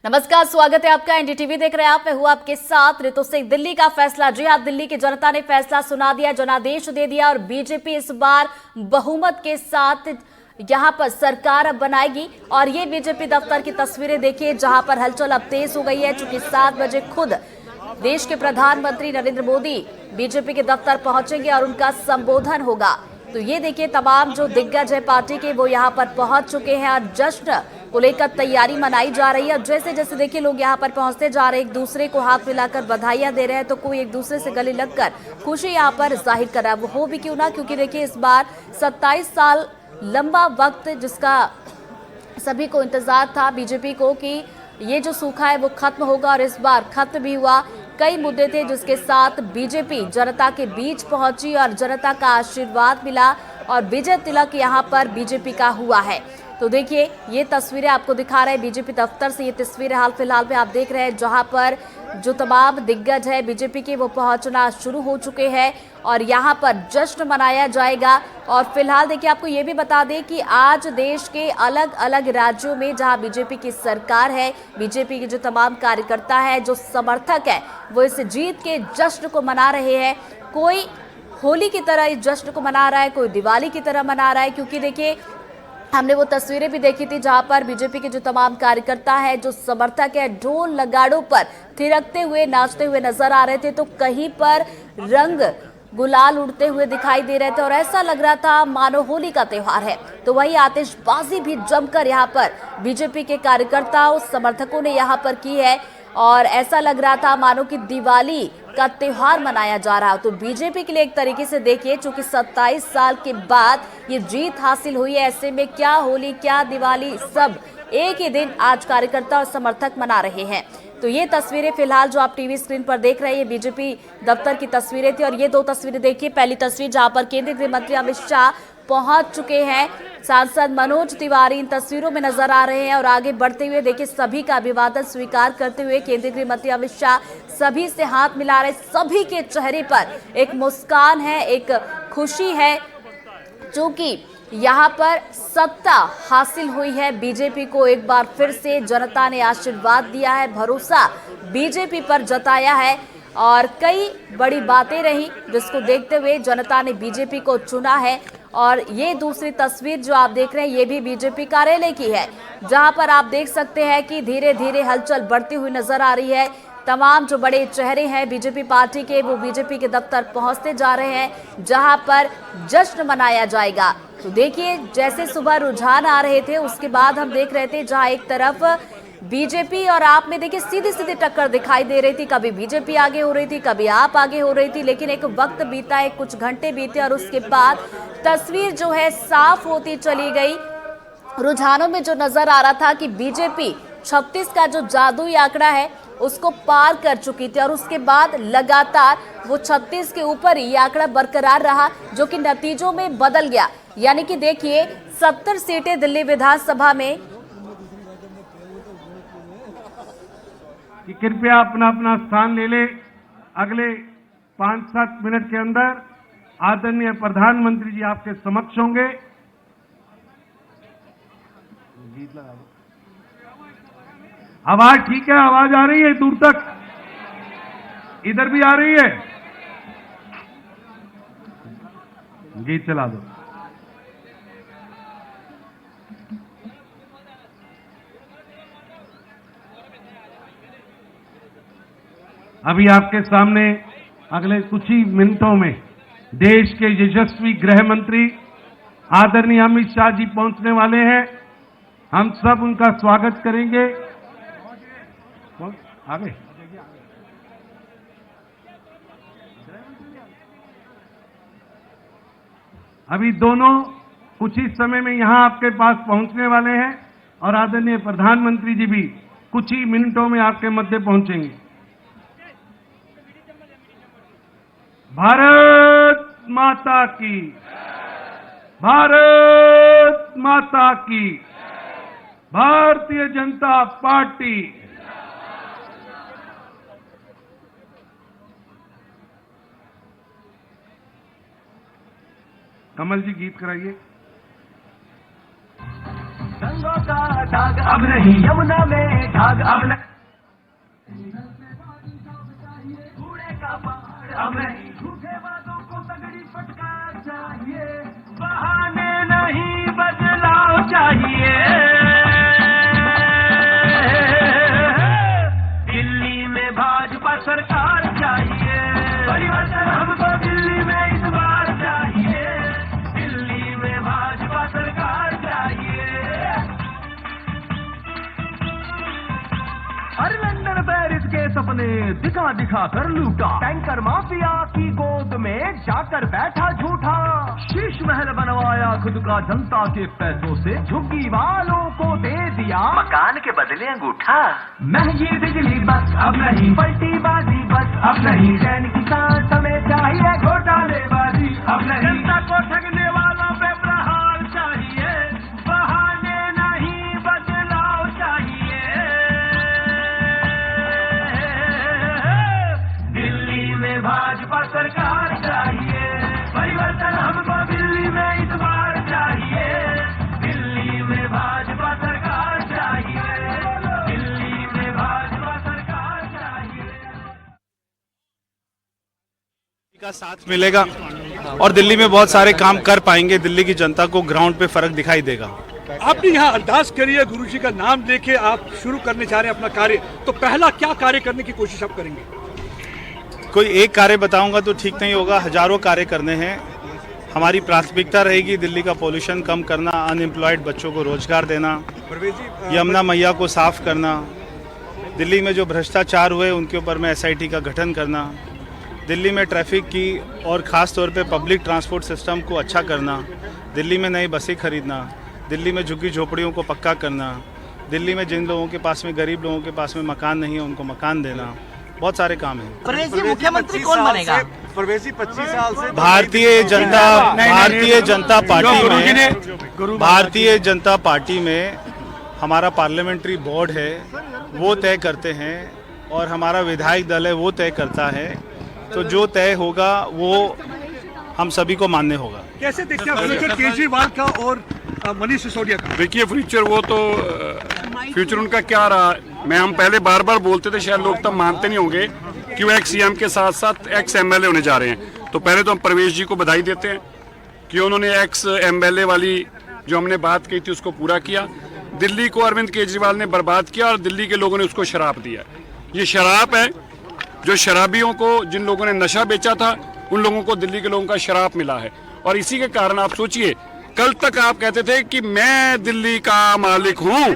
नमस्कार, स्वागत है आपका। एनडीटीवी देख रहे हैं आप। मैं हूं आपके साथ ऋतु सिंह। दिल्ली का फैसला, जी हां, दिल्ली की जनता ने फैसला सुना दिया, जनादेश दे दिया और बीजेपी इस बार बहुमत के साथ यहां पर सरकार अब बनाएगी। और ये बीजेपी दफ्तर की तस्वीरें देखिए, जहां पर हलचल अब तेज हो गई है, चूंकि 7 बजे खुद देश के प्रधानमंत्री नरेंद्र मोदी बीजेपी के दफ्तर पहुंचेंगे और उनका संबोधन होगा। तो ये देखिए, तमाम जो दिग्गज है पार्टी के वो यहाँ पर पहुंच चुके हैं और जश्न को लेकर तैयारी मनाई जा रही है। जैसे जैसे देखिए लोग यहाँ पर पहुंचते जा रहे हैं, एक दूसरे को हाथ मिलाकर बधाइयां दे रहे हैं, तो कोई एक दूसरे से गले लगकर खुशी यहाँ पर जाहिर कर रहा है। वो हो भी क्यों ना, क्योंकि देखिए इस बार 27 साल लंबा वक्त जिसका सभी को इंतजार था बीजेपी को कि ये जो सूखा है वो खत्म होगा, और इस बार खत्म भी हुआ। कई मुद्दे थे जिसके साथ बीजेपी जनता के बीच पहुंची और जनता का आशीर्वाद मिला और विजय तिलक यहां पर बीजेपी का हुआ है। तो देखिए ये तस्वीरें आपको दिखा रहे हैं बीजेपी दफ्तर से। ये तस्वीरें हाल फिलहाल में आप देख रहे हैं, जहां पर जो तमाम दिग्गज है बीजेपी के वो पहुंचना शुरू हो चुके हैं और यहां पर जश्न मनाया जाएगा। और फिलहाल देखिए आपको ये भी बता दें कि आज देश के अलग अलग राज्यों में जहां बीजेपी की सरकार है, बीजेपी के जो तमाम कार्यकर्ता है, जो समर्थक है, वो इस जीत के जश्न को मना रहे हैं। कोई होली की तरह इस जश्न को मना रहा है, कोई दिवाली की तरह मना रहा है, क्योंकि देखिए हमने वो तस्वीरें भी देखी थी जहां पर बीजेपी के जो तमाम कार्यकर्ता है, जो समर्थक है, ढोल नगाड़ों पर थिरकते हुए नाचते हुए नजर आ रहे थे। तो कहीं पर रंग गुलाल उड़ते हुए दिखाई दे रहे थे और ऐसा लग रहा था मानो होली का त्योहार है। तो वही आतिशबाजी भी जमकर यहाँ पर बीजेपी के कार्यकर्ताओं समर्थकों ने यहाँ पर की है और ऐसा लग रहा था मानो कि दिवाली का त्योहार मनाया जा रहा हो। तो बीजेपी के लिए एक तरीके से देखिए, चूंकि 27 साल के बाद ये जीत हासिल हुई है, ऐसे में क्या होली क्या दिवाली सब एक ही दिन आज कार्यकर्ता और समर्थक मना रहे हैं। तो ये तस्वीरें फिलहाल जो आप टीवी स्क्रीन पर देख रहे हैं, ये बीजेपी दफ्तर की तस्वीरें थी। और ये दो तस्वीरें देखिए, पहली तस्वीर जहां पर केंद्रीय गृह मंत्री अमित शाह पहुंच चुके हैं, सांसद मनोज तिवारी इन तस्वीरों में नजर आ रहे हैं और आगे बढ़ते हुए देखिए सभी का अभिवादन स्वीकार करते हुए केंद्रीय गृह मंत्री अमित शाह सभी से हाथ मिला रहे। सभी के चेहरे पर एक मुस्कान है, एक खुशी है, क्योंकि यहाँ पर सत्ता हासिल हुई है बीजेपी को। एक बार फिर से जनता ने आशीर्वाद दिया है, भरोसा बीजेपी पर जताया है और कई बड़ी बातें रही जिसको देखते हुए जनता ने बीजेपी को चुना है। और ये दूसरी तस्वीर जो आप देख रहे हैं, ये भी बीजेपी कार्यालय की है, जहां पर आप देख सकते हैं कि धीरे धीरे हलचल बढ़ती हुई नजर आ रही है। तमाम जो बड़े चेहरे हैं बीजेपी पार्टी के, वो बीजेपी के दफ्तर पहुंचते जा रहे हैं, जहां पर जश्न मनाया जाएगा। तो देखिए जैसे सुबह रुझान आ रहे थे, उसके बाद हम देख रहे थे जहां एक तरफ बीजेपी और आप में देखिए सीधी सीधी टक्कर दिखाई दे रही थी, कभी बीजेपी आगे हो रही थी, कभी आप आगे हो रही थी। लेकिन एक वक्त बीता है, कुछ घंटे बीते और उसके बाद तस्वीर जो है साफ होती चली गई। रुझानों में जो नजर आ रहा था कि बीजेपी 36 का जो जादुई आंकड़ा है उसको पार कर चुकी थी और उसके बाद लगातार वो 36 के ऊपर ही आंकड़ा बरकरार रहा, जो कि नतीजों में बदल गया। यानी कि देखिए 70 सीटें दिल्ली विधानसभा में। कि कृपया अपना अपना स्थान ले ले। अगले 5-7 मिनट के अंदर आदरणीय प्रधानमंत्री जी आपके समक्ष होंगे। आवाज ठीक है? आवाज आ रही है दूर तक? इधर भी आ रही है? गीत चला दो। अभी आपके सामने अगले कुछ ही मिनटों में देश के यशस्वी गृह मंत्री आदरणीय अमित शाह जी पहुंचने वाले हैं। हम सब उनका स्वागत करेंगे। आगे अभी दोनों कुछ ही समय में यहां आपके पास पहुंचने वाले हैं और आदरणीय प्रधानमंत्री जी भी कुछ ही मिनटों में आपके मध्य पहुंचेंगे। भारत माता की, भारत माता की, भारतीय जनता पार्टी। कमल जी गीत कराइए। रंगों का दाग अब नहीं यमुना में दाग अब नहीं कूड़े का पहाड़ अब नहीं झूठे वादों को तगड़ी फटकार चाहिए बहाने नहीं बदलाव चाहिए दिल्ली में भाजपा सरकार चाहिए परिवर्तन हमको दिल्ली में इस बार चाहिए दिल्ली में भाजपा सरकार चाहिए अरे लंदन पेरिस के सपने दिखा दिखा कर लूटा टैंकर माफिया की गोद में जाकर बैठा झूठा शीश महल बनवाया खुद का जनता के पैसों से झुग्गी वालों को दे दिया मकान के बदले अंगूठा महंगी बिजली बस अब नहीं पलटी बाजी बस अब नहीं चैन की सांस हमें चाहिए घोटालेबाजी अब नहीं जनता को ठगने वालों पे प्रहार चाहिए बहाने नहीं बदलाव चाहिए दिल्ली में भाजपा सरकार चाहिए परिवर्तन हमको दिल्ली में इस बार चाहिए दिल्ली में भाजपा सरकार चाहिए दिल्ली में भाजपा सरकार चाहिए का साथ मिलेगा और दिल्ली में बहुत सारे काम कर पाएंगे। दिल्ली की जनता को ग्राउंड पे फर्क दिखाई देगा। आपने यहाँ अरदास करी है, गुरु जी का नाम लेके आप शुरू करने जा रहे हैं अपना कार्य, तो पहला क्या कार्य करने की कोशिश आप करेंगे? कोई एक कार्य बताऊंगा तो ठीक नहीं होगा, हजारों कार्य करने हैं। हमारी प्राथमिकता रहेगी दिल्ली का पोल्यूशन कम करना, अनएम्प्लॉयड बच्चों को रोजगार देना, यमुना मैया को साफ करना, दिल्ली में जो भ्रष्टाचार हुए उनके ऊपर में SIT का गठन करना, दिल्ली में ट्रैफिक की और ख़ास तौर पे पब्लिक ट्रांसपोर्ट सिस्टम को अच्छा करना, दिल्ली में नई बसें खरीदना, दिल्ली में झुग्गी झोपड़ियों को पक्का करना, दिल्ली में जिन लोगों के पास में गरीब लोगों के पास में मकान नहीं है उनको मकान देना, बहुत सारे काम हैं। परवेजी मुख्यमंत्री कौन बनेगा? परवेजी 25 साल से भारतीय जनता पार्टी में हमारा पार्लियामेंट्री बोर्ड है, वो तय करते हैं और हमारा विधायक दल है वो तय करता है। तो जो तय होगा वो हम सभी को मान्य होगा। कैसे देखते हैं फ्यूचर केजरीवाल का और मनीष सिसोदिया का? देखिए फ्यूचर वो तो फ्यूचर उनका क्या रहा, हम पहले बार बार बोलते थे, शायद लोग तब मानते नहीं होंगे कि वो एक्स CM के साथ साथ एक्स MLA होने जा रहे हैं। तो पहले तो हम परवेश जी को बधाई देते हैं कि उन्होंने एक्स MLA वाली जो हमने बात की थी उसको पूरा किया। दिल्ली को अरविंद केजरीवाल ने बर्बाद किया और दिल्ली के लोगों ने उसको शराब दिया। ये शराब है जो शराबियों को, जिन लोगों ने नशा बेचा था उन लोगों को दिल्ली के लोगों का शराब मिला है। और इसी के कारण आप सोचिए, कल तक आप कहते थे कि मैं दिल्ली का मालिक हूं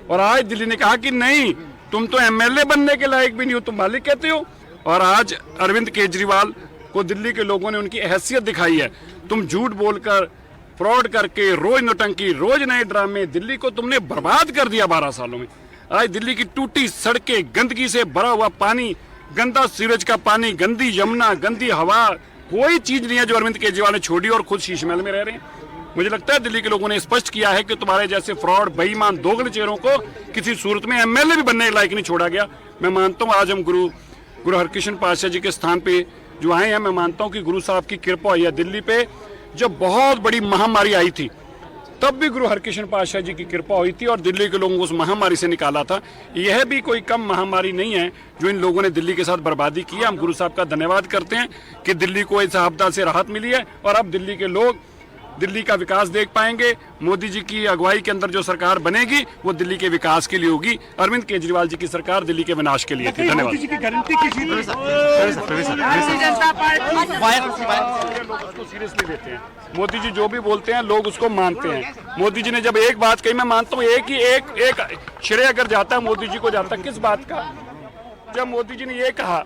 और आज दिल्ली ने कहा कि नहीं, तुम तो MLA बनने के लायक भी नहीं हो, तुम मालिक कहते हो। और आज अरविंद केजरीवाल को दिल्ली के लोगों ने उनकी हैसियत दिखाई है। तुम झूठ बोलकर, फ्रॉड करके, रोज नौटंकी, रोज नए ड्रामे, दिल्ली को तुमने बर्बाद कर दिया 12 सालों में। आज दिल्ली की टूटी सड़कें, गंदगी से भरा हुआ पानी, गंदा सीवरेज का पानी, गंदी यमुना, गंदी हवा, कोई चीज नहीं है जो अरविंद केजरीवाल ने छोड़ी और खुद शीश महल में रह रहे हैं। मुझे लगता है दिल्ली के लोगों ने स्पष्ट किया है कि तुम्हारे जैसे फ्रॉड, बेईमान, दोगले चेहरों को किसी सूरत में MLA भी बनने के लायक नहीं छोड़ा गया। मैं मानता हूँ आज हम गुरु हरकृष्ण पातशाह जी के स्थान पे जो आए हैं, मैं मानता हूँ कि गुरु साहब की कृपा हुई है। दिल्ली पे जब बहुत बड़ी महामारी आई थी तब भी गुरु हरकृष्ण पातशाह जी की कृपा हुई थी और दिल्ली के लोगों को उस महामारी से निकाला था। यह भी कोई कम महामारी नहीं है जो इन लोगों ने दिल्ली के साथ बर्बादी की है। हम गुरु साहब का धन्यवाद करते हैं कि दिल्ली को इस आपदा से राहत मिली है और अब दिल्ली के लोग दिल्ली का विकास देख पाएंगे। मोदी जी की अगुवाई के अंदर जो सरकार बनेगी वो दिल्ली के विकास के लिए होगी। अरविंद केजरीवाल जी की सरकार दिल्ली के विनाश के लिए थी। धन्यवाद। सीरियसली लेते हैं मोदी जी जो भी बोलते हैं, लोग उसको मानते हैं। मोदी जी ने जब एक बात कही, मैं मानता हूँ एक श्रेय अगर जाता है मोदी जी को जाता है। किस बात का? जब मोदी जी ने ये कहा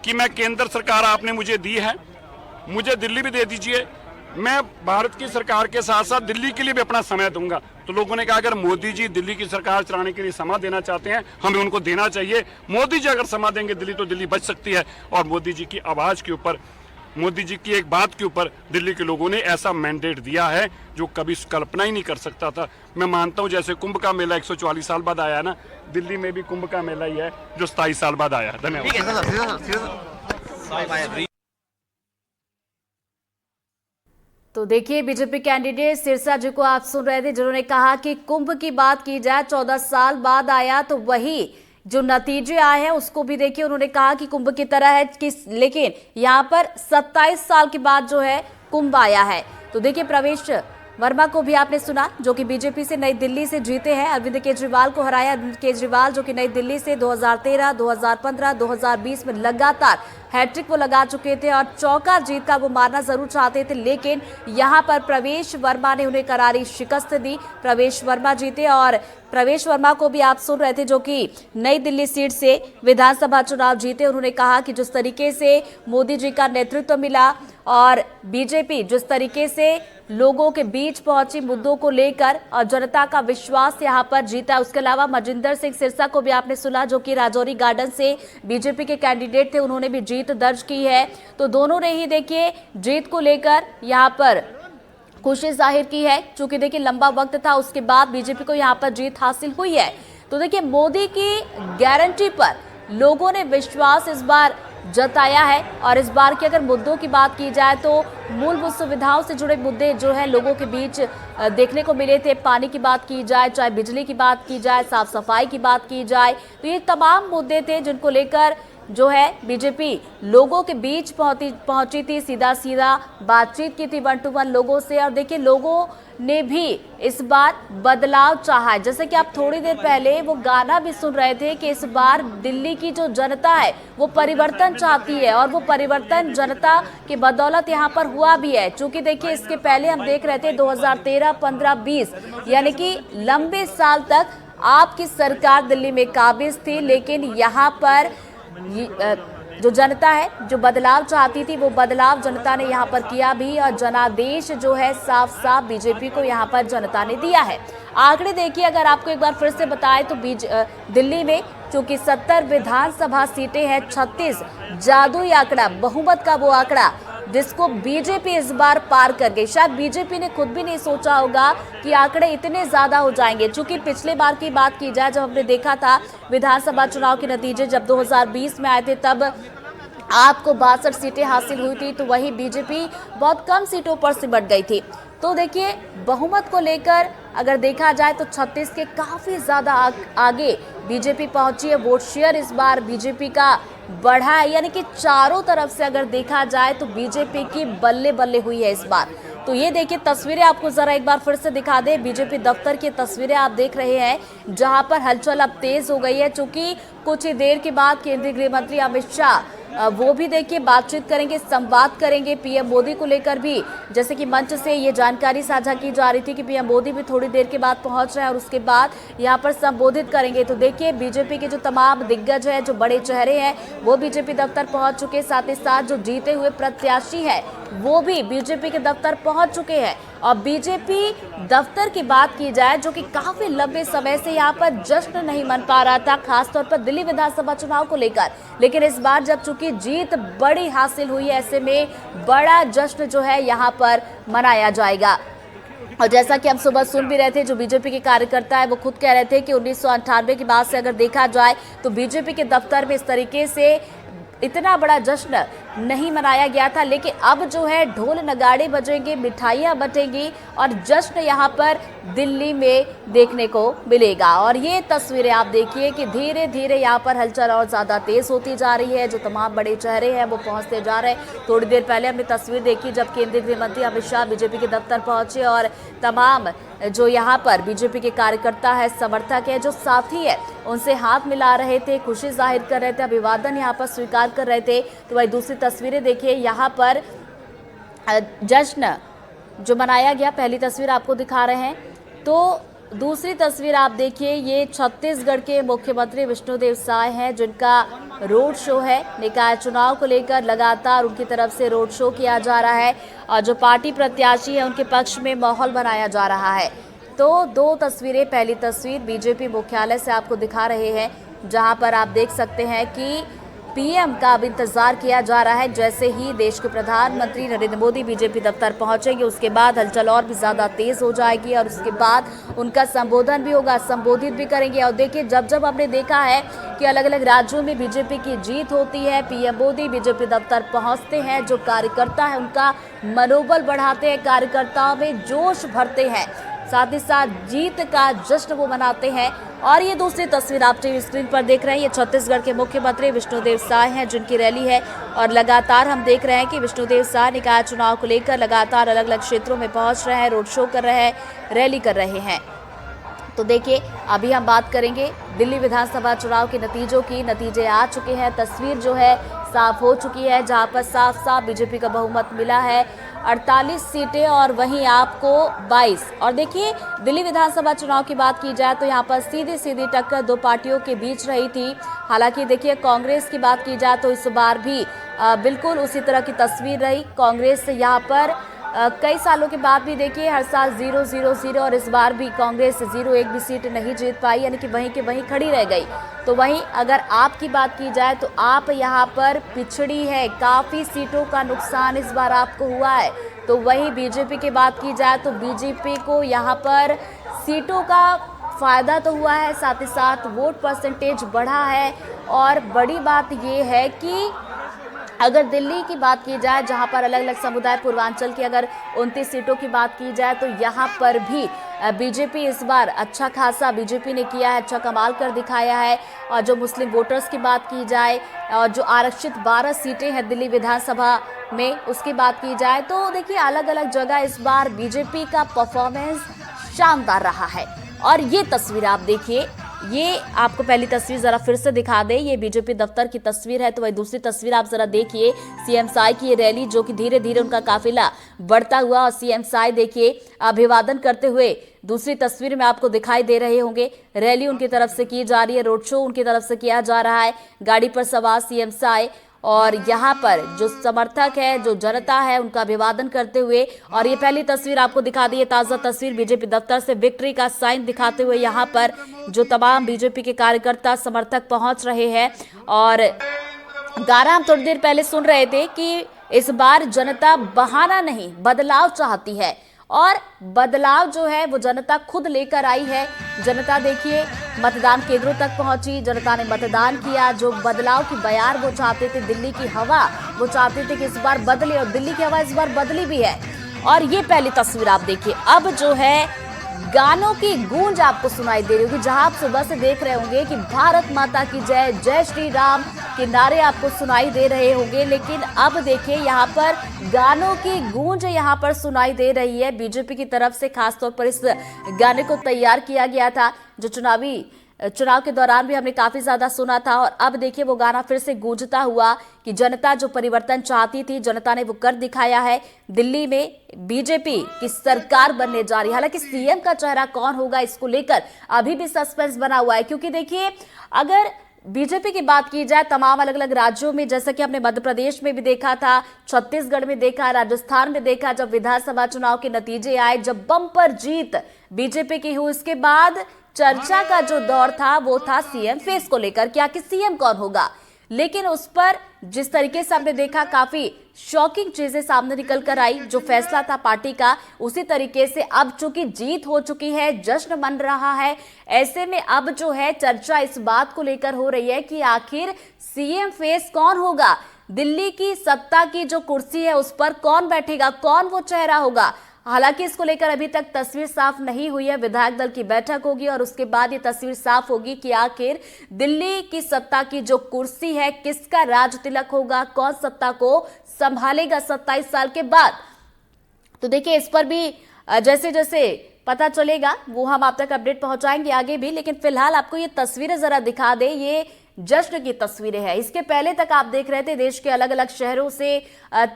कि मैं केंद्र सरकार आपने मुझे दी है, मुझे दिल्ली भी दे दीजिए, मैं भारत की सरकार के साथ साथ दिल्ली के लिए भी अपना समय दूंगा। तो लोगों ने कहा अगर मोदी जी दिल्ली की सरकार चलाने के लिए समय देना चाहते हैं, हमें उनको देना चाहिए। मोदी जी अगर समय देंगे दिल्ली तो दिल्ली बच सकती है। और मोदी जी की आवाज के ऊपर, मोदी जी की एक बात के ऊपर दिल्ली के लोगों ने ऐसा मैंडेट दिया है जो कभी कल्पना ही नहीं कर सकता था। मैं मानता हूं जैसे कुंभ का मेला 144 साल बाद आया ना, दिल्ली में भी कुंभ का मेला ही है जो 27 साल बाद आया। धन्यवाद। तो देखिए, बीजेपी कैंडिडेट सिरसा जी को आप सुन रहे थे, जिन्होंने कहा कि कुंभ की बात की जाए 14 साल बाद आया, तो वही जो नतीजे आए हैं उसको भी देखिए। उन्होंने कहा कि कुंभ की तरह है कि, लेकिन यहाँ पर 27 साल के बाद जो है कुंभ आया है। तो देखिए, प्रवेश वर्मा को भी आपने सुना, जो कि बीजेपी से नई दिल्ली से जीते हैं। अरविंद केजरीवाल को हराया। अरविंद केजरीवाल जो कि नई दिल्ली से 2013, 2015, 2020 में लगातार हैट्रिक वो लगा चुके थे और चौका जीत का वो मारना जरूर चाहते थे, लेकिन यहाँ पर प्रवेश वर्मा ने उन्हें करारी शिकस्त दी। प्रवेश वर्मा जीते और प्रवेश वर्मा को भी आप सुन रहे थे, जो कि नई दिल्ली सीट से विधानसभा चुनाव जीते। उन्होंने कहा कि जिस तरीके से मोदी जी का नेतृत्व मिला और बीजेपी जिस तरीके से लोगों के बीच पहुंची मुद्दों को लेकर और जनता का विश्वास यहां पर जीता। उसके अलावा मजिंदर सिंह सिरसा को भी आपने सुना, जो कि राजौरी गार्डन से बीजेपी के कैंडिडेट थे, उन्होंने भी जीत दर्ज की है। तो दोनों ने ही देखिए जीत को लेकर यहां पर खुशी जाहिर की है, क्योंकि देखिए लंबा वक्त था, उसके बाद बीजेपी को यहां पर जीत हासिल हुई है। तो देखिए, मोदी की गारंटी पर लोगों ने विश्वास इस बार जताया है। और इस बार की अगर मुद्दों की बात की जाए तो मूलभूत सुविधाओं से जुड़े मुद्दे जो है लोगों के बीच देखने को मिले थे। पानी की बात की जाए, चाहे बिजली की बात की जाए, साफ सफाई की बात की जाए, तो ये तमाम मुद्दे थे जिनको लेकर जो है बीजेपी लोगों के बीच पहुंची थी, सीधा सीधा बातचीत की थी 1 to 1 लोगों से। और देखिए, लोगों ने भी इस बार बदलाव चाहा है। जैसे कि आप थोड़ी देर पहले वो गाना भी सुन रहे थे कि इस बार दिल्ली की जो जनता है वो परिवर्तन चाहती है और वो परिवर्तन जनता की बदौलत यहाँ पर हुआ भी है। चूंकि देखिए, इसके पहले हम देख रहे थे 2013, 15, 20 यानी कि लंबे साल तक आपकी सरकार दिल्ली में काबिज थी, लेकिन यहाँ पर जो जनता है जो बदलाव चाहती थी वो बदलाव जनता ने यहाँ पर किया भी। और जनादेश जो है साफ साफ बीजेपी को यहाँ पर जनता ने दिया है। आंकड़े देखिए, अगर आपको एक बार फिर से बताएं तो दिल्ली में चूंकि 70 विधानसभा सीटें हैं, 36 जादुई आंकड़ा, बहुमत का वो आंकड़ा जिसको बीजेपी इस बार पार कर गई। शायद बीजेपी ने खुद भी नहीं सोचा होगा कि आंकड़े इतने ज्यादा हो जाएंगे। चूंकि पिछले बार की बात की जाए, जब हमने देखा था विधानसभा चुनाव के नतीजे जब 2020 में आए थे, तब आपको 62 सीटें हासिल हुई थी, तो वही बीजेपी बहुत कम सीटों पर सिमट गई थी। तो देखिए, बहुमत को लेकर अगर देखा जाए तो 36 के काफी ज्यादा आगे बीजेपी पहुंची है। वोट शेयर इस बार बीजेपी का बढ़ा है, यानी कि चारों तरफ से अगर देखा जाए तो बीजेपी की बल्ले बल्ले हुई है इस बार। तो ये देखिए तस्वीरें आपको जरा एक बार फिर से दिखा दे। बीजेपी दफ्तर की तस्वीरें आप देख रहे हैं, जहां पर हलचल अब तेज हो गई है, क्योंकि कुछ ही देर के बाद केंद्रीय गृह मंत्री अमित शाह वो भी देखिए बातचीत करेंगे, संवाद करेंगे पीएम मोदी को लेकर भी। जैसे कि मंच से ये जानकारी साझा की जा रही थी कि पीएम मोदी भी थोड़ी देर के बाद पहुंच रहे हैं और उसके बाद यहाँ पर संबोधित करेंगे। तो देखिए, बीजेपी के जो तमाम दिग्गज हैं, जो बड़े चेहरे हैं, वो बीजेपी दफ्तर पहुंच चुके। साथ ही साथ जो जीते हुए प्रत्याशी हैं वो भी बीजेपी के दफ्तर पहुंच चुके हैं। और बीजेपी दफ्तर की बात की जाए, जो कि काफी लंबे समय से यहाँ पर जश्न नहीं मन पा रहा था, खासतौर पर दिल्ली विधानसभा चुनाव को लेकर, लेकिन इस बार जब चूंकि जीत बड़ी हासिल हुई है, ऐसे में बड़ा जश्न जो है यहाँ पर मनाया जाएगा। और जैसा कि हम सुबह सुन भी रहे थे, जो बीजेपी के कार्यकर्ता है वो खुद कह रहे थे कि 1998 के बाद से अगर देखा जाए तो बीजेपी के दफ्तर में इस तरीके से इतना बड़ा जश्न नहीं मनाया गया था। लेकिन अब जो है ढोल नगाड़े बजेंगे, मिठाइयाँ बटेंगी और जश्न यहाँ पर दिल्ली में देखने को मिलेगा। और ये तस्वीरें आप देखिए कि धीरे धीरे यहाँ पर हलचल और ज़्यादा तेज होती जा रही है। जो तमाम बड़े चेहरे हैं वो पहुँचते जा रहे हैं। थोड़ी देर पहले हमने तस्वीर देखी जब केंद्रीय गृह मंत्री अमित शाह बीजेपी के दफ्तर पहुँचे और तमाम जो यहाँ पर बीजेपी के कार्यकर्ता है, समर्थक है, जो साथी है, उनसे हाथ मिला रहे थे, खुशी जाहिर कर रहे थे, अभिवादन यहाँ पर स्वीकार कर रहे थे। तो वही दूसरी तस्वीरें देखिए, यहाँ पर जश्न जो मनाया गया, पहली तस्वीर आपको दिखा रहे हैं। तो दूसरी तस्वीर आप देखिए, ये छत्तीसगढ़ के मुख्यमंत्री विष्णुदेव साय हैं, जिनका रोड शो है। निकाय चुनाव को लेकर लगातार उनकी तरफ से रोड शो किया जा रहा है और जो पार्टी प्रत्याशी है उनके पक्ष में माहौल बनाया जा रहा है। तो दो तस्वीरें, पहली तस्वीर बीजेपी मुख्यालय से आपको दिखा रहे हैं, जहां पर आप देख सकते हैं कि पीएम का अब इंतजार किया जा रहा है। जैसे ही देश के प्रधानमंत्री नरेंद्र मोदी बीजेपी दफ्तर पहुंचेंगे, उसके बाद हलचल और भी ज्यादा तेज हो जाएगी और उसके बाद उनका संबोधन भी होगा, संबोधित भी करेंगे। और देखिए, जब जब हमने देखा है के अलग अलग राज्यों में बीजेपी की जीत होती है। पीएम मोदी बीजेपी दफ्तर पहुंचते हैं, जो कार्यकर्ता है उनका मनोबल बढ़ाते हैं, कार्यकर्ताओं में जोश भरते हैं, साथ ही साथ जीत का जश्न वो मनाते हैं। और ये दूसरी तस्वीर आप टीवी स्क्रीन पर देख रहे हैं, ये छत्तीसगढ़ के मुख्यमंत्री विष्णुदेव साय हैं, जिनकी रैली है। और लगातार हम देख रहे हैं कि विष्णुदेव साय निकाय चुनाव को लेकर लगातार अलग अलग क्षेत्रों में पहुंच रहे हैं, रोड शो कर रहे हैं, रैली कर रहे हैं। तो देखिए, अभी हम बात करेंगे दिल्ली विधानसभा चुनाव के नतीजों की। नतीजे आ चुके हैं, तस्वीर जो है साफ हो चुकी है, जहां पर साफ साफ बीजेपी का बहुमत मिला है, 48 सीटें और वहीं आपको 22। और देखिए, दिल्ली विधानसभा चुनाव की बात की जाए तो यहाँ पर सीधी सीधी टक्कर दो पार्टियों के बीच रही थी। हालांकि देखिए, कांग्रेस की बात की जाए तो इस बार भी बिल्कुल उसी तरह की तस्वीर रही। कांग्रेस यहाँ पर कई सालों के बाद भी देखिए हर साल 0-0-0 और इस बार भी कांग्रेस 0 एक भी सीट नहीं जीत पाई, यानी कि वहीं के वहीं खड़ी रह गई। तो वहीं अगर आपकी बात की जाए तो आप यहाँ पर पिछड़ी है, काफ़ी सीटों का नुकसान इस बार आपको हुआ है। तो वहीं बीजेपी की बात की जाए तो बीजेपी को यहाँ पर सीटों का फ़ायदा तो हुआ है, साथ ही साथ वोट परसेंटेज बढ़ा है। और बड़ी बात ये है कि अगर दिल्ली की बात की जाए, जहां पर अलग अलग समुदाय, पूर्वांचल की अगर 29 सीटों की बात की जाए तो यहां पर भी बीजेपी इस बार अच्छा खासा बीजेपी ने किया है, अच्छा कमाल कर दिखाया है। और जो मुस्लिम वोटर्स की बात की जाए और जो आरक्षित 12 सीटें हैं दिल्ली विधानसभा में, उसकी बात की जाए तो देखिए अलग अलग जगह इस बार बीजेपी का परफॉर्मेंस शानदार रहा है। और ये तस्वीर आप देखिए, ये आपको पहली तस्वीर जरा फिर से दिखा दे, ये बीजेपी दफ्तर की तस्वीर है। तो वही दूसरी तस्वीर आप जरा देखिए, सीएम साय की ये रैली, जो कि धीरे धीरे उनका काफिला बढ़ता हुआ, और सीएम साय देखिए अभिवादन करते हुए दूसरी तस्वीर में आपको दिखाई दे रहे होंगे। रैली उनकी तरफ से की जा रही है, रोड शो उनकी तरफ से किया जा रहा है, गाड़ी पर सवार सीएम साय और यहाँ पर जो समर्थक है, जो जनता है, उनका अभिवादन करते हुए। और ये पहली तस्वीर आपको दिखा दी है, ताज़ा तस्वीर बीजेपी दफ्तर से विक्ट्री का साइन दिखाते हुए यहाँ पर जो तमाम बीजेपी के कार्यकर्ता समर्थक पहुँच रहे हैं। और गाना हम थोड़ी देर पहले सुन रहे थे कि इस बार जनता बहाना नहीं, बदलाव चाहती है, और बदलाव जो है वो जनता खुद लेकर आई है। जनता देखिए मतदान केंद्रों तक पहुंची, जनता ने मतदान किया। जो बदलाव की बयार वो चाहते थे, दिल्ली की हवा वो चाहते थे कि इस बार बदले, और दिल्ली की हवा इस बार बदली भी है। और ये पहली तस्वीर आप देखिए, अब जो है गानों की गूंज आपको सुनाई दे रही होगी, जहां आप सुबह से देख रहे होंगे कि भारत माता की जय, जय श्री राम के नारे आपको सुनाई दे रहे होंगे। लेकिन अब देखिए यहाँ पर गानों की गूंज यहाँ पर सुनाई दे रही है बीजेपी की तरफ से। खासतौर पर इस गाने को तैयार किया गया था, जो चुनाव के दौरान भी हमने काफी ज्यादा सुना था। और अब देखिए वो गाना फिर से गूंजता हुआ कि जनता जो परिवर्तन चाहती थी, जनता ने वो कर दिखाया है। दिल्ली में बीजेपी की सरकार बनने जा रही है। हालांकि सीएम का चेहरा कौन होगा, इसको लेकर अभी भी सस्पेंस बना हुआ है, क्योंकि देखिए अगर बीजेपी की बात की जाए तमाम अलग अलग राज्यों में, जैसा कि हमने मध्य प्रदेश में भी देखा था, छत्तीसगढ़ में देखा, राजस्थान में देखा, जब विधानसभा चुनाव के नतीजे आए, जब बम्पर जीत बीजेपी की हुई, उसके बाद चर्चा का जो दौर था वो था सीएम फेस को लेकर, क्या कि सीएम कौन होगा। लेकिन उस पर जिस तरीके से हमने देखा, काफी शॉकिंग चीजें सामने निकल कर आई। जो फैसला था पार्टी का, उसी तरीके से अब चूंकि जीत हो चुकी है, जश्न मन रहा है, ऐसे में अब जो है चर्चा इस बात को लेकर हो रही है कि आखिर सीएम फेस कौन होगा, दिल्ली की सत्ता की जो कुर्सी है उस पर कौन बैठेगा, कौन वो चेहरा होगा। हालांकि इसको लेकर अभी तक तस्वीर साफ नहीं हुई है। विधायक दल की बैठक होगी और उसके बाद ये तस्वीर साफ होगी कि आखिर दिल्ली की सत्ता की जो कुर्सी है, किसका राज तिलक होगा, कौन सत्ता को संभालेगा 27 साल के बाद। तो देखिए इस पर भी जैसे जैसे पता चलेगा वो हम आप तक अपडेट पहुंचाएंगे आगे भी। लेकिन फिलहाल आपको ये तस्वीरें जरा दिखा दे, ये जश्न की तस्वीरें हैं। इसके पहले तक आप देख रहे थे देश के अलग अलग शहरों से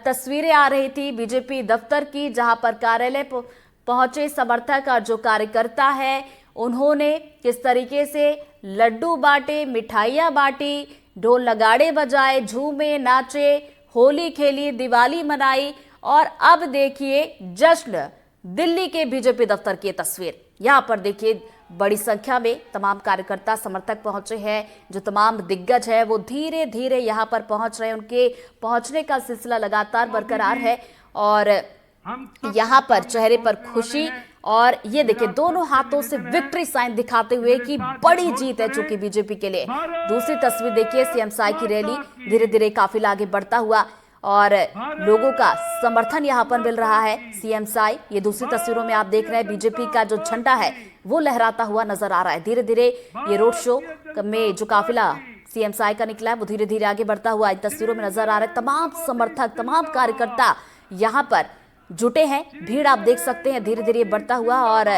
तस्वीरें आ रही थी बीजेपी दफ्तर की, जहां पर कार्यालय पहुंचे समर्थक और जो कार्यकर्ता है, उन्होंने किस तरीके से लड्डू बांटे, मिठाइयां बांटी, ढोल नगाड़े बजाए, झूमे, नाचे, होली खेली, दिवाली मनाई। और अब देखिए जश्न, दिल्ली के बीजेपी दफ्तर की तस्वीर। यहाँ पर देखिए बड़ी संख्या में तमाम कार्यकर्ता समर्थक पहुंचे हैं। जो तमाम दिग्गज है वो धीरे धीरे यहाँ पर पहुंच रहे हैं, उनके पहुंचने का सिलसिला लगातार बरकरार है। और यहाँ पर चेहरे पर खुशी और ये देखिए दोनों हाथों से विक्ट्री साइन दिखाते हुए कि बड़ी जीत है चूंकि बीजेपी के लिए। दूसरी तस्वीर देखिए सीएम साई की रैली, धीरे धीरे काफिला आगे बढ़ता हुआ और लोगों का समर्थन यहां पर मिल रहा है सीएम साई। ये दूसरी तस्वीरों में आप देख रहे हैं बीजेपी का जो झंडा है वो लहराता हुआ नजर आ रहा है। धीरे धीरे ये रोड शो में जो काफिला सीएम साई का निकला है वो धीरे धीरे आगे बढ़ता हुआ इन तस्वीरों में नजर आ रहा है। तमाम समर्थक, तमाम कार्यकर्ता यहां पर जुटे हैं, भीड़ आप देख सकते हैं धीरे धीरे बढ़ता हुआ और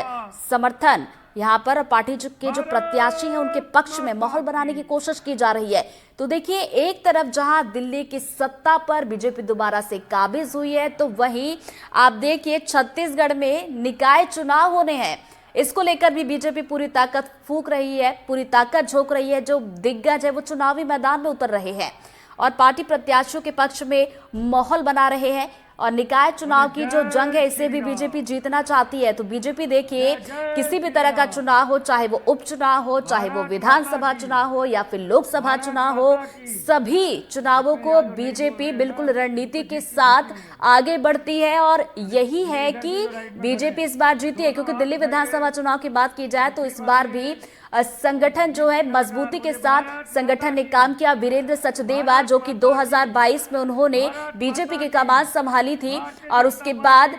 समर्थन यहाँ पर पार्टी के जो प्रत्याशी हैं उनके पक्ष में माहौल बनाने की कोशिश की जा रही है। तो देखिए एक तरफ जहां दिल्ली की सत्ता पर बीजेपी दोबारा से काबिज हुई है, तो वहीं आप देखिए छत्तीसगढ़ में निकाय चुनाव होने हैं। इसको लेकर भी बीजेपी पूरी ताकत फूंक रही है, पूरी ताकत झोंक रही है। जो दिग्गज है वो चुनावी मैदान में उतर रहे हैं और पार्टी प्रत्याशियों के पक्ष में माहौल बना रहे हैं। और निकाय चुनाव की जो जंग है इसे भी बीजेपी जीतना चाहती है। तो बीजेपी देखिए किसी भी तरह का चुनाव हो, चाहे वो उपचुनाव हो, चाहे वो विधानसभा चुनाव हो या फिर लोकसभा चुनाव हो, सभी चुनावों को बीजेपी बिल्कुल रणनीति के साथ आगे बढ़ती है। और यही है कि बीजेपी इस बार जीती है, क्योंकि दिल्ली विधानसभा चुनाव की बात की जाए तो इस बार भी संगठन जो है मजबूती के साथ संगठन ने काम किया। वीरेंद्र सचदेवा जो कि 2022 में उन्होंने बीजेपी की कमान संभाली थी और उसके बाद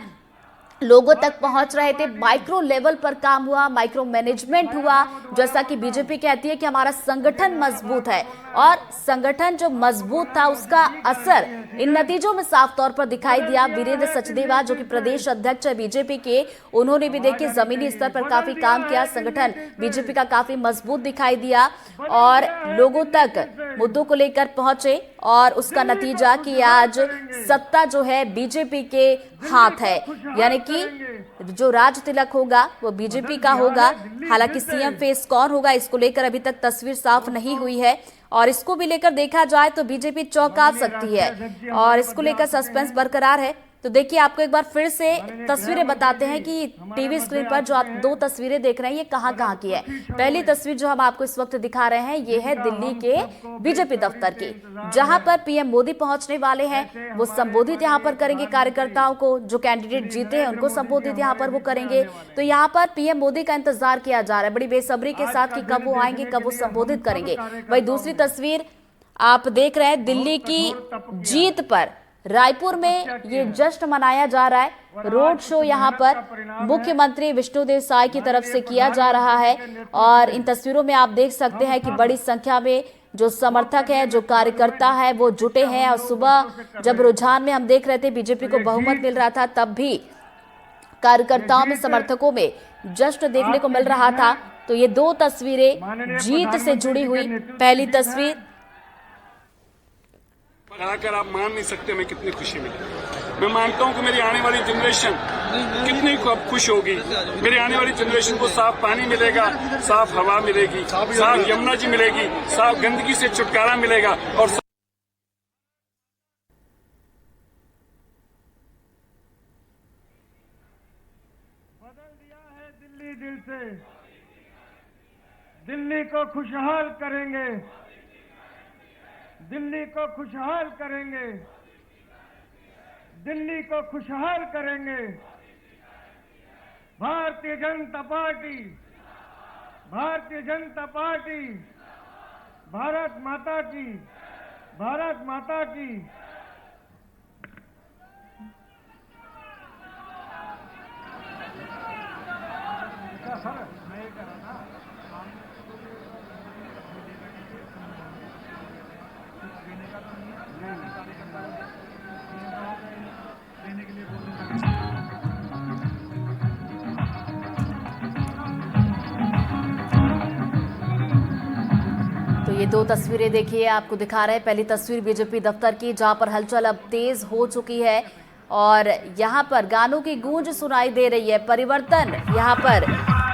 लोगों तक पहुंच रहे थे, माइक्रो लेवल पर काम हुआ, माइक्रो मैनेजमेंट हुआ। जैसा कि बीजेपी कहती है कि हमारा संगठन मजबूत है और संगठन जो मजबूत था उसका असर इन नतीजों में साफ तौर पर दिखाई दिया। वीरेंद्र सचदेवा जो कि प्रदेश अध्यक्ष है बीजेपी के, उन्होंने भी देखिए जमीनी स्तर पर काफी काम किया, संगठन बीजेपी का काफी मजबूत दिखाई दिया और लोगों तक मुद्दों को लेकर पहुंचे और उसका नतीजा कि आज सत्ता जो है बीजेपी के हाथ है, यानी कि जो राज तिलक होगा वो बीजेपी का होगा। हालांकि सीएम फेस कौन होगा इसको लेकर अभी तक तस्वीर साफ नहीं हुई है और इसको भी लेकर देखा जाए तो बीजेपी चौंका सकती है और इसको लेकर सस्पेंस बरकरार है। तो देखिए आपको एक बार फिर से तस्वीरें बताते हैं कि टीवी स्क्रीन पर जो आप दो तस्वीरें देख रहे हैं ये कहां की है। पहली तस्वीर जो हम आपको इस वक्त दिखा रहे हैं ये है दिल्ली के बीजेपी दफ्तर की, जहां पर पीएम मोदी पहुंचने वाले हैं। वो संबोधित यहां पर करेंगे कार्यकर्ताओं को, जो कैंडिडेट जीते हैं उनको संबोधित यहां पर वो करेंगे। तो यहां पर पीएम मोदी का इंतजार किया जा रहा है बड़ी बेसब्री के साथ कि कब वो आएंगे, कब वो संबोधित करेंगे। वही दूसरी तस्वीर आप देख रहे हैं दिल्ली की जीत पर रायपुर में ये जश्न मनाया जा रहा है। रोड शो यहाँ पर मुख्यमंत्री विष्णुदेव साय की तरफ से किया जा रहा है और इन तस्वीरों में आप देख सकते हैं कि बड़ी संख्या में जो समर्थक है, जो कार्यकर्ता है वो जुटे हैं। और सुबह जब रुझान में हम देख रहे थे बीजेपी को बहुमत मिल रहा था, तब भी कार्यकर्ताओं में, समर्थकों में जश्न देखने को मिल रहा था। तो ये दो तस्वीरें जीत से जुड़ी हुई। पहली तस्वीर आकर आप मान नहीं सकते मैं कितनी खुशी मिली। मैं मानता हूं कि मेरी आने वाली जनरेशन कितनी खुश होगी। मेरी आने वाली जनरेशन को साफ पानी मिलेगा, साफ हवा मिलेगी, साफ यमुना जी मिलेगी, साफ गंदगी से छुटकारा मिलेगा और बदल दिया है दिल्ली दिल से, दिल्ली को खुशहाल करेंगे, दिल्ली को खुशहाल करेंगे, दिल्ली को खुशहाल करेंगे। भारतीय जनता पार्टी, भारतीय जनता पार्टी, भारत माता की, भारत माता की। तो ये दो तस्वीरें देखिए आपको दिखा रहे हैं। पहली तस्वीर बीजेपी दफ्तर की, जहां पर हलचल अब तेज हो चुकी है और यहां पर गानों की गूंज सुनाई दे रही है। परिवर्तन यहां पर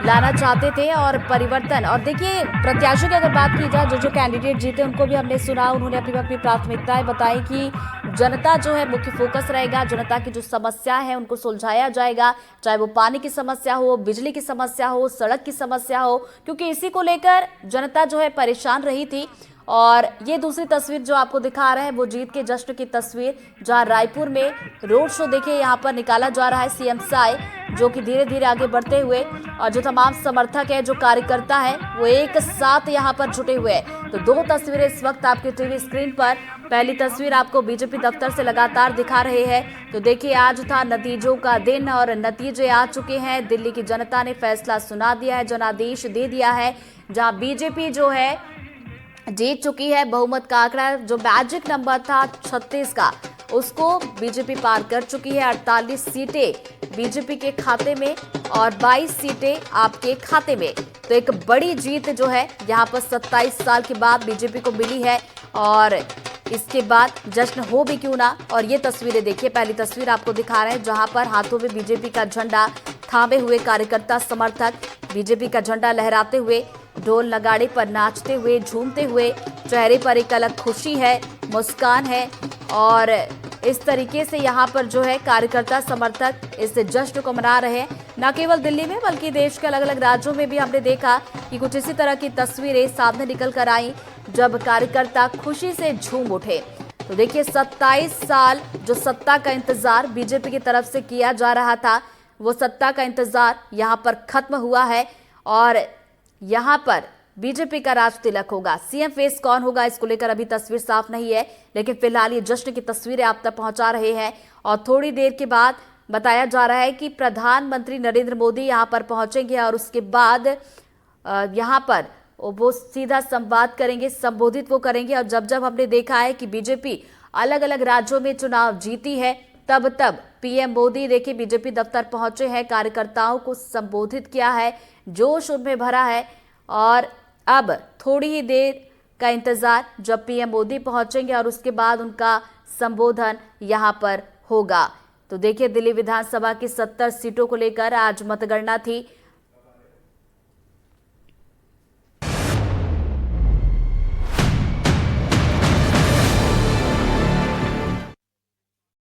लाना चाहते थे और परिवर्तन। और देखिए प्रत्याशियों की अगर बात की जाए, जो कैंडिडेट जीते उनको भी हमने सुना, उन्होंने अपनी अपनी प्राथमिकताएं बताई कि जनता जो है मुख्य फोकस रहेगा, जनता की जो समस्या है उनको सुलझाया जाएगा, चाहे वो पानी की समस्या हो, बिजली की समस्या हो, सड़क की समस्या हो, क्योंकि इसी को लेकर जनता जो है परेशान रही थी। और ये दूसरी तस्वीर जो आपको दिखा रहे हैं वो जीत के जश्न की तस्वीर, जहां रायपुर में रोड शो देखिए यहाँ पर निकाला जा रहा है। सीएम साय जो कि धीरे धीरे आगे बढ़ते हुए और जो तमाम समर्थक है, जो कार्यकर्ता है, वो एक साथ यहाँ पर जुटे हुए हैं। तो दो तस्वीरें इस वक्त आपके टीवी स्क्रीन पर। पहली तस्वीर आपको बीजेपी दफ्तर से लगातार दिखा रहे हैं। तो देखिए आज था नतीजों का दिन और नतीजे आ चुके हैं। दिल्ली की जनता ने फैसला सुना दिया है, जनादेश दे दिया है, जहां बीजेपी जो है जीत चुकी है। बहुमत का आंकड़ा जो मैजिक नंबर था 36 का, उसको बीजेपी पार कर चुकी है। 48 सीटें बीजेपी के खाते में और 22 सीटें आपके खाते में। तो एक बड़ी जीत जो है यहाँ पर 27 साल के बाद बीजेपी को मिली है और इसके बाद जश्न हो भी क्यों ना। और ये तस्वीरें देखिए, पहली तस्वीर आपको दिखा रहे हैं जहां पर हाथों में बीजेपी का झंडा थामे हुए कार्यकर्ता समर्थक बीजेपी का झंडा लहराते हुए, ढोल नगाड़े पर नाचते हुए, झूमते हुए, चेहरे पर एक अलग खुशी है, मुस्कान है। और इस तरीके से यहाँ पर जो है कार्यकर्ता समर्थक इस जश्न को मना रहे हैं। न केवल दिल्ली में बल्कि देश के अलग अलग राज्यों में भी हमने देखा कि कुछ इसी तरह की तस्वीरें सामने निकल कर आई, जब कार्यकर्ता खुशी से झूम उठे। तो देखिए 27 साल जो सत्ता का इंतजार बीजेपी की तरफ से किया जा रहा था, वो सत्ता का इंतजार यहाँ पर खत्म हुआ है और यहाँ पर बीजेपी का राज तिलक होगा। सीएम फेस कौन होगा इसको लेकर अभी तस्वीर साफ नहीं है, लेकिन फिलहाल ये जश्न की तस्वीरें आप तक पहुंचा रहे हैं। और थोड़ी देर के बाद बताया जा रहा है कि प्रधानमंत्री नरेंद्र मोदी यहाँ पर पहुंचेंगे और उसके बाद यहाँ पर वो सीधा संवाद करेंगे, संबोधित वो करेंगे। और जब जब हमने देखा है कि बीजेपी अलग अलग राज्यों में चुनाव जीती है, तब तब पीएम मोदी देखिए बीजेपी दफ्तर पहुंचे हैं, कार्यकर्ताओं को संबोधित किया है, जोश उनमें भरा है। और अब थोड़ी ही देर का इंतजार जब पीएम मोदी पहुंचेंगे और उसके बाद उनका संबोधन यहां पर होगा। तो देखिए दिल्ली विधानसभा की 70 सीटों को लेकर आज मतगणना थी।